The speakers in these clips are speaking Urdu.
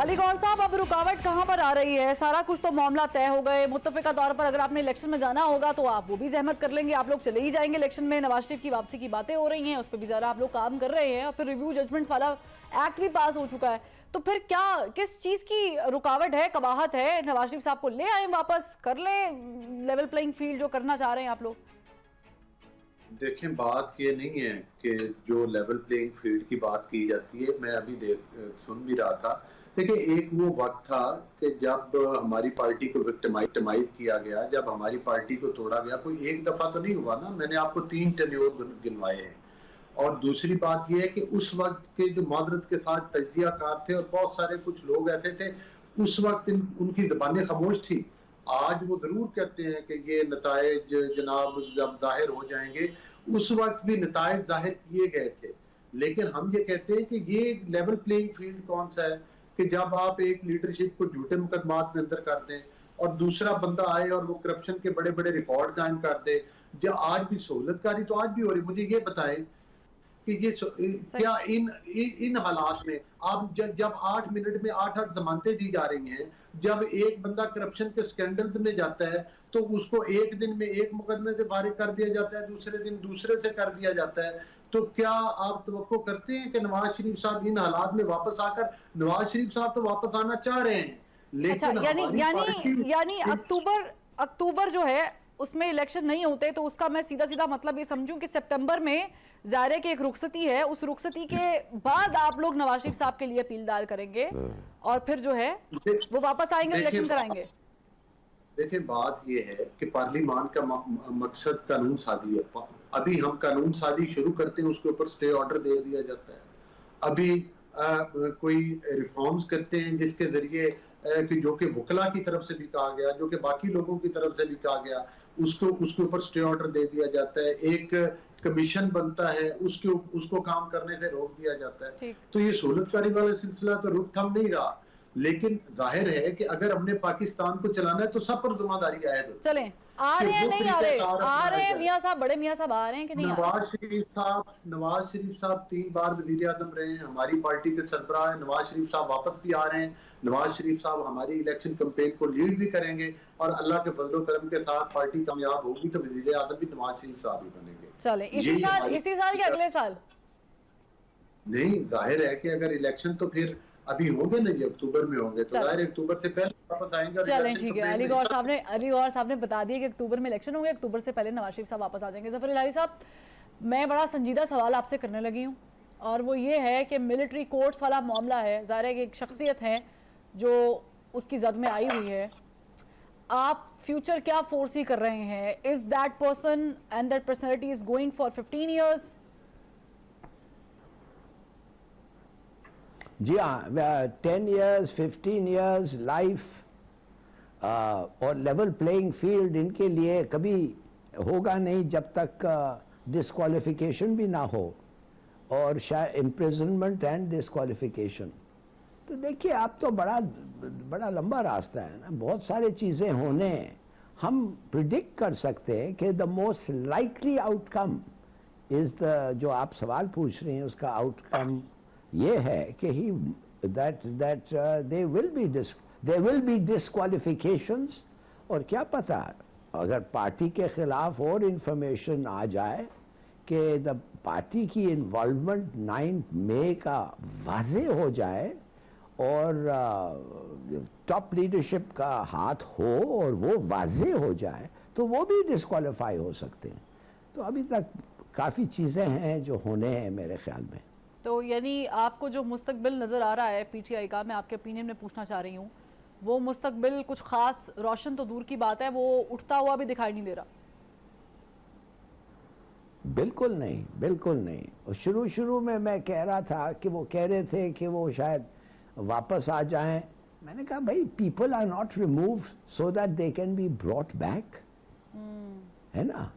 علی گور صاحب اب رکاوٹ کہاں پر آ رہی ہے؟ سارا کچھ تو معاملہ طے ہو گئے، متفقہ طور پر اگر آپ نے الیکشن میں جانا ہوگا تو آپ وہ بھی زحمت کر لیں گے، آپ لوگ چلے ہی جائیں گے الیکشن میں، نواز شریف کی واپسی کی باتیں ہو رہی ہیں، اس پہ بھی ذرا آپ لوگ کام کر رہے ہیں، اور پھر ریویو ججمنٹ والا ایکٹ بھی پاس ہو چکا ہے، تو پھر کیا کس چیز کی رکاوٹ ہے، قباحت ہے؟ نواز شریف صاحب کو لے آئیں واپس، کر لیں لیول پلینگ فیلڈ جو کرنا چاہ رہے ہیں آپ لوگ؟ دیکھیں بات یہ نہیں ہے کہ جو لیول پلینگ فیلڈ کی بات کی جاتی ہے، میں ابھی سن بھی رہا تھا، دیکھیں ایک وہ وقت تھا کہ جب ہماری پارٹی کو وکٹمائز کیا گیا، جب ہماری پارٹی کو توڑا گیا، کوئی ایک دفعہ تو نہیں ہوا نا، میں نے آپ کو 3 ٹینیور گنوائے ہیں، اور دوسری بات یہ ہے کہ اس وقت کے جو معذرت کے ساتھ تجزیہ کار تھے اور بہت سارے کچھ لوگ ایسے تھے اس وقت ان کی زبانیں خاموش تھی، آج وہ ضرور کہتے ہیں کہ یہ نتائج جناب جب ظاہر ہو جائیں گے، اس وقت بھی نتائج ظاہر کیے گئے تھے، لیکن ہم یہ کہتے ہیں کہ یہ لیول پلینگ فیلڈ کون سا ہے کہ جب آپ ایک لیڈرشپ کو جھوٹے مقدمات میں اندر کر دیں اور دوسرا بندہ آئے اور وہ کرپشن کے بڑے بڑے ریکارڈ قائم کر دے، جو آج بھی سہولت کاری تو آج بھی ہو رہی، مجھے یہ بتائیں کہ یہ کیا ان حالات میں آپ جب 8 منٹ میں 8 ضمانتیں دی جا رہی ہیں، جب ایک بندہ کرپشن کے سکینڈل میں جاتا ہے تو اس کو ایک دن میں ایک مقدمے سے فارغ کر دیا جاتا ہے، دوسرے دن دوسرے سے کر دیا جاتا ہے، تو کیا آپ توقع کرتے ہیں کہ نواز شریف صاحب ان حالات میں واپس آ کر، نواز شریف صاحب تو واپس آنا چاہ رہے ہیں اچھا، لیکن ہماری یعنی پارٹی اکتوبر جو ہے اس میں الیکشن نہیں ہوتے، تو اس کا میں سیدھا مطلب یہ سمجھوں کہ سپتمبر میں ظاہر ہے کہ ایک رخصتی ہے، اس رخصتی کے بعد آپ لوگ نواز شریف صاحب کے لیے اپیل دار کریں گے اور پھر جو ہے وہ واپس آئیں گے اور الیکشن کرائیں گے۔ دیکھیں بات یہ ہے کہ پارلیمان کا مقصد قانون سازی ہے، ابھی ہم قانون سازی شروع کرتے ہیں اس کے اوپر سٹے آرڈر دے دیا جاتا ہے، ابھی کوئی ریفارمز کرتے ہیں جس کے ذریعے جو کہ وکلا کی طرف سے بھی کہا گیا، جو کہ باقی لوگوں کی طرف سے بھی کہا گیا، اس کے اوپر سٹے آرڈر دے دیا جاتا ہے، ایک کمیشن بنتا ہے، اس کو کام کرنے سے روک دیا جاتا ہے، تو یہ سہولت کاری والا سلسلہ تو رک تھم نہیں رہا، لیکن ظاہر ہے کہ اگر ہم نے پاکستان کو چلانا ہے تو سب پر ذمہ داری عائد ہوتی ہے۔ چلیں آ رہے ہیں نہیں آ رہے ہیں میاں صاحب، بڑے میاں صاحب آ رہے ہیں کہ نہیں؟ نواز شریف صاحب 3 بار وزیر اعظم رہے ہیں، ہماری پارٹی کے سربراہ ہیں، نواز شریف صاحب واپس بھی آ رہے ہیں، نواز شریف صاحب ہماری الیکشن کمپین کو لیڈ بھی کریں گے، اور اللہ کے فضل و کرم کے ساتھ پارٹی کامیاب ہوگی تو وزیر اعظم بھی نواز شریف صاحب ہی بنیں گے۔ چلیں اسی سال یا اگلے سال؟ نہیں، ظاہر ہے کہ اگر الیکشن تو پھر ابھی ہوں گے نا، یہ اکتوبر میں ہوں گے، تو ظاہر اکتوبر سے پہلے واپس آئیں گے۔ چلیں ٹھیک ہے، علی گور صاحب نے بتا دیا کہ اکتوبر میں الیکشن ہوں گے، اکتوبر سے پہلے نواز شریف صاحب واپس آ جائیں گے۔ ظفر الہی صاحب، میں بڑا سنجیدہ سوال آپ سے کرنے لگی ہوں، اور وہ یہ ہے کہ ملٹری کورٹس والا معاملہ ہے، ظاہر ہے کہ ایک شخصیت ہے جو اس کی زد میں آئی ہوئی ہے، آپ فیوچر کیا فورسی کر رہے ہیں؟ Is that person and that personality is going for 15 years? جی ہاں، 10 ایئرز 15 ایئرز لائف اور لیول پلینگ فیلڈ ان کے لیے کبھی ہوگا نہیں جب تک ڈسکوالیفیکیشن بھی نہ ہو، اور شاید امپریزنمنٹ اینڈ ڈسکوالیفیکیشن۔ تو دیکھیے آپ تو بڑا لمبا راستہ ہے نا، بہت سارے چیزیں ہونے ہیں، ہم پریڈکٹ کر سکتے ہیں کہ the most likely outcome is جو آپ سوال پوچھ رہے ہیں اس کا آؤٹ کم یہ ہے کہ there will be disqualifications، اور کیا پتا اگر پارٹی کے خلاف اور انفارمیشن آ جائے کہ پارٹی کی انوالومنٹ 9 مئی کا واضح ہو جائے اور ٹاپ لیڈرشپ کا ہاتھ ہو اور وہ واضح ہو جائے تو وہ بھی ڈسکوالیفائی ہو سکتے ہیں۔ تو ابھی تک کافی چیزیں ہیں جو ہونے ہیں میرے خیال میں۔ تو یعنی آپ کو جو مستقبل نظر آ رہا ہے پی ٹی آئی کا، میں آپ کے اپینین میں پوچھنا چاہ رہی ہوں، وہ مستقبل کچھ خاص روشن تو دور کی بات ہے، وہ اٹھتا ہوا بھی دکھائی نہیں دے رہا؟ بالکل نہیں، بالکل نہیں۔ شروع میں کہہ رہا تھا کہ وہ کہہ رہے تھے کہ وہ شاید واپس آ جائیں، میں نے کہا بھائی people are not removed so that they can be brought back, ہے نا؟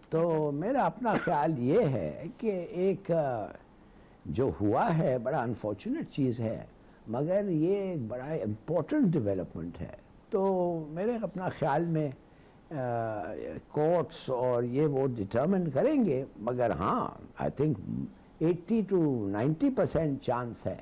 تو میرا اپنا خیال یہ ہے کہ ایک جو ہوا ہے بڑا انفارچونیٹ چیز ہے، مگر یہ ایک بڑا امپورٹنٹ ڈیولپمنٹ ہے، تو میرے اپنا خیال میں کورٹس اور یہ وہ ڈٹرمن کریں گے، مگر ہاں آئی تھنک 80 to 90% چانس ہے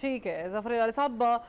ٹھیک ہے ظفر الہلال صاحب